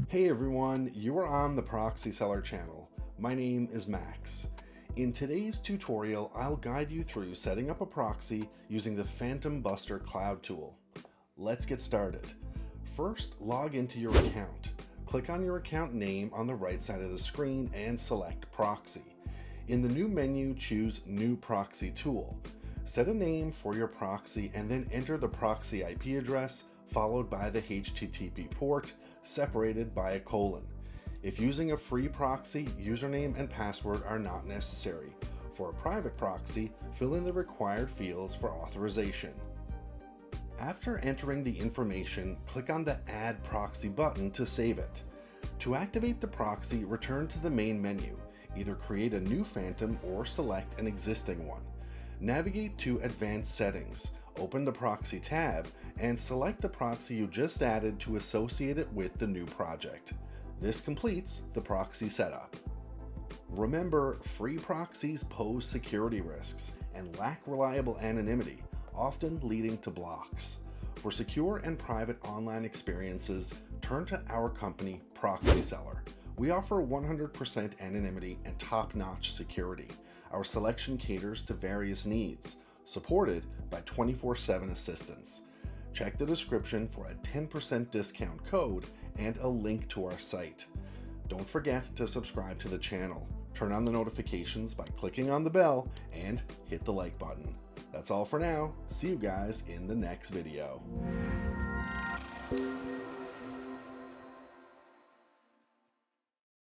Hey everyone, you are on the Proxy-Seller channel. My name is Max. In today's tutorial, I'll guide you through setting up a proxy using the PhantomBuster cloud tool. Let's get started. First, log into your account. Click on your account name on the right side of the screen and select Proxy. In the new menu, choose New Proxy Tool. Set a name for your proxy and then enter the proxy IP address followed by the HTTP port, separated by a colon. If using a free proxy, username and password are not necessary. For a private proxy, fill in the required fields for authorization. After entering the information, click on the Add Proxy button to save it. To activate the proxy, return to the main menu. Either create a new Phantom or select an existing one. Navigate to Advanced Settings, open the Proxy tab, and select the proxy you just added to associate it with the new project. This completes the proxy setup. Remember, free proxies pose security risks and lack reliable anonymity, often leading to blocks. For secure and private online experiences, turn to our company, Proxy-Seller. We offer 100% anonymity and top-notch security. Our selection caters to various needs, supported by 24/7 assistance. Check the description for a 10% discount code and a link to our site. Don't forget to subscribe to the channel. Turn on the notifications by clicking on the bell and hit the like button. That's all for now. See you guys in the next video.